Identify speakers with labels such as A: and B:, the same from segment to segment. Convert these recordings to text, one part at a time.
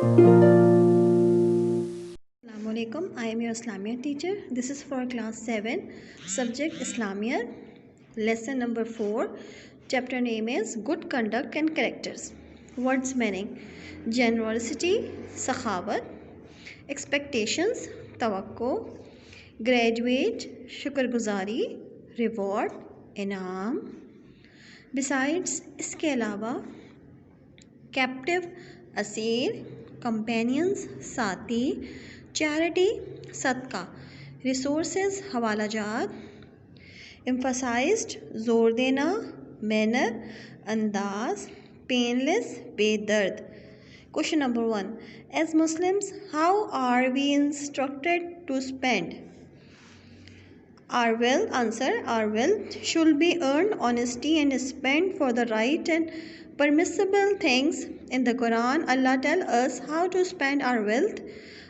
A: Assalamualaikum. I am your Islamic teacher. This is for class 7, subject Islamiyat, lesson number 4. Chapter name is Good Conduct and Characters. Words meaning: generosity, sakhawat; expectations, tawakko; graduate, शुक्रगुजारी, reward, इनाम; besides, इसके अलावा; captive, असीर; companions, साथी; charity, सदका; resources, हवाला जात; emphasised, ज़ोर देना; मैनर, अंदाज; पेनलेस, बेदर्द। Question number 1, as Muslims how are we instructed to spend our wealth? Answer: our wealth should be earned honesty and spent for the right and permissible things. In the Quran, Allah tells us how to spend our wealth.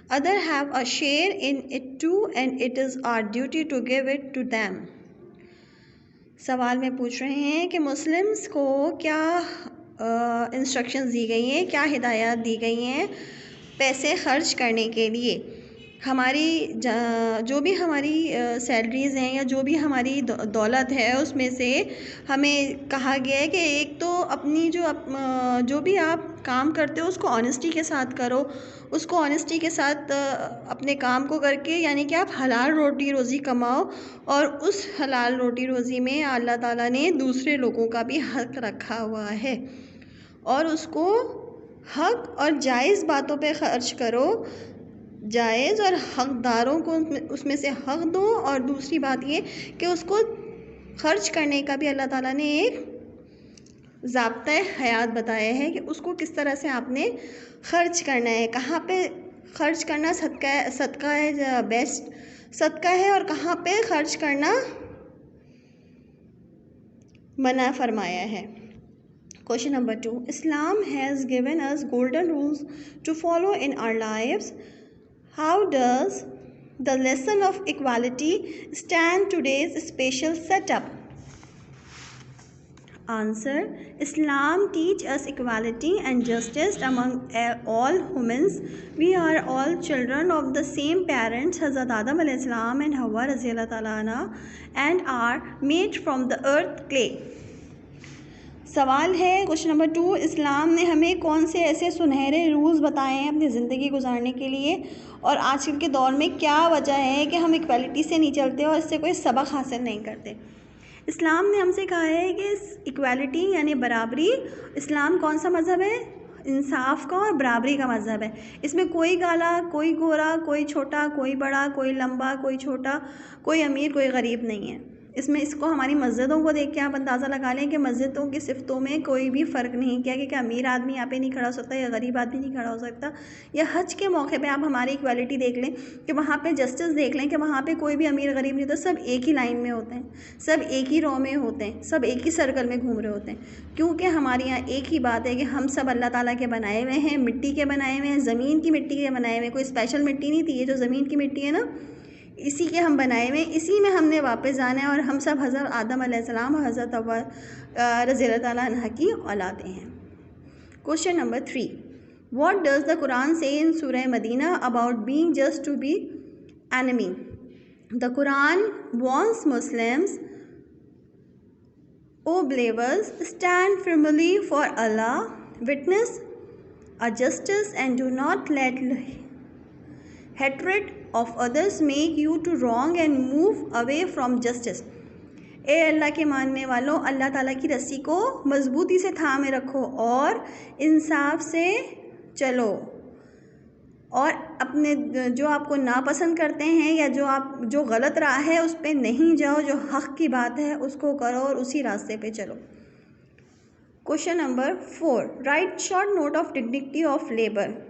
A: Others have a share in it too, and it is our duty to give it to them. सवाल में पूछ रहे हैं कि Muslims को क्या instructions दी गई हैं, क्या हिदायत दी गई हैं पैसे खर्च करने के लिए। हमारी जो भी हमारी सैलरीज़ हैं या जो भी हमारी दौलत है उसमें से हमें कहा गया है कि एक तो अपनी जो भी आप काम करते हो उसको ऑनेस्टी के साथ करो, उसको ऑनेस्टी के साथ अपने काम को करके, यानी कि आप हलाल रोटी रोज़ी कमाओ। और उस हलाल रोटी रोज़ी में अल्लाह ताला ने दूसरे लोगों का भी हक़ रखा हुआ है, और उसको हक़ और जायज़ बातों पे ख़र्च करो, जायज़ और हक़दारों को उसमें से हक़ दो। और दूसरी बात ये कि उसको ख़र्च करने का भी अल्लाह ताला ने एक ज़ाब्ता हयात बताया है कि उसको किस तरह से आपने ख़र्च करना है, कहाँ पे ख़र्च करना सदका है, बेस्ट सदका है, और कहाँ पे ख़र्च करना मना फरमाया है। Question number 2, Islam has given us golden rules to follow in our lives. How does the lesson of equality stand today's special setup? Answer: Islam teach us equality and justice among all humans. We are all children of the same parents, Hazrat Adam alayhi salam and Hawa raziyallahu ta'ala anha, and are made from the earth clay. सवाल है question number 2, इस्लाम ने हमें कौन से ऐसे सुनहरे rules बताए हैं अपनी ज़िंदगी गुजारने के लिए, और आजकल के दौर में क्या वजह है कि हम इक्वालिटी से नहीं चलते और इससे कोई सबक हासिल नहीं करते। इस्लाम ने हमसे कहा है कि इक्वालिटी यानी बराबरी, इस्लाम कौन सा मज़हब है? इंसाफ का और बराबरी का मज़हब है। इसमें कोई काला, कोई गोरा, कोई छोटा, कोई बड़ा, कोई लंबा, कोई छोटा, कोई अमीर, कोई गरीब नहीं है। इसमें इसको हमारी मस्जिदों को देख के आप अंदाज़ा लगा लें कि मस्जिदों की सिफ़तों में कोई भी फ़र्क नहीं किया कि अमीर आदमी यहाँ पे नहीं खड़ा हो सकता या गरीब आदमी नहीं खड़ा हो सकता। या हज के मौके पे आप हमारी इक्वालिटी देख लें कि वहाँ पे जस्टिस देख लें कि वहाँ पे कोई भी अमीर गरीब नहीं होता, सब एक ही लाइन में होते हैं, सब एक ही रो में होते हैं, सब एक ही सर्कल में घूम रहे होते हैं। क्योंकि हमारे यहाँ एक ही बात है कि हम सब अल्लाह ताला के बनाए हुए हैं, मिट्टी के बनाए हुए हैं, ज़मीन की मिट्टी के बनाए हुए हैं। कोई स्पेशल मिट्टी नहीं थी, ये जो ज़मीन की मिट्टी है ना, इसी के हम बनाए हुए, इसी में हमने वापस जाना है, और हम सब हज़रत आदम अलैहिस्सलाम और हज़रत हव्वा रज़ियल्लाहु ताला अन्हा की औलादें हैं। Question number 3, what does the Quran say in Surah Medina about being just to be enemy? The Quran wants Muslims, O believers, stand firmly for Allah, witness a justice, and do not let hatred of others make you to wrong and move away from justice. ए अल्लाह के मानने वालों, अल्लाह ताला की रस्सी को मजबूती से थामे रखो और इंसाफ से चलो, और अपने जो आपको नापसंद करते हैं या जो गलत राह है उस पर नहीं जाओ, जो हक़ की बात है उसको करो और उसी रास्ते पे चलो। Question number 4, right short note of dignity of labour.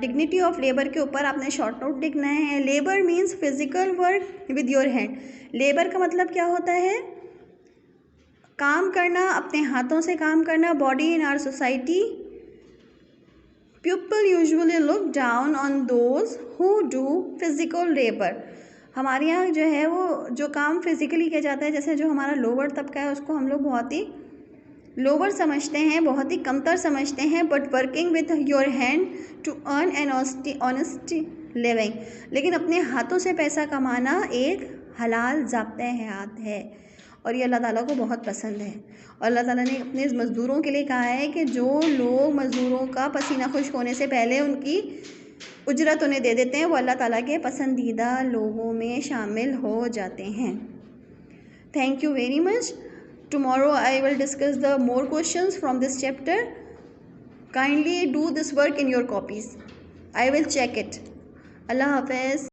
A: Dignity of labour के ऊपर आपने शॉर्ट नोट लिखना है। Labour means physical work with your hand. Labour का मतलब क्या होता है? काम करना, अपने हाथों से काम करना। Body in our society, people usually look down on those who do physical labour. हमारे यहाँ जो है वो जो काम फिज़िकली किया जाता है, जैसे जो हमारा लोअर तबका है उसको हम लोग बहुत ही लोअर समझते हैं, बहुत ही कमतर समझते हैं, but working with your hand to earn an honest living, लेकिन अपने हाथों से पैसा कमाना एक हलाल ज़ाब्ते हयात है और ये अल्लाह ताला को बहुत पसंद है। और अल्लाह ताला ने अपने मज़दूरों के लिए कहा है कि जो लोग मज़दूरों का पसीना खुश्क होने से पहले उनकी उजरत उन्हें दे देते हैं, वो अल्लाह ताला के पसंदीदा लोगों में शामिल हो जाते हैं। Thank you very much. Tomorrow I will discuss the more questions from this chapter. Kindly do this work in your copies. I will check it. Allah Hafiz.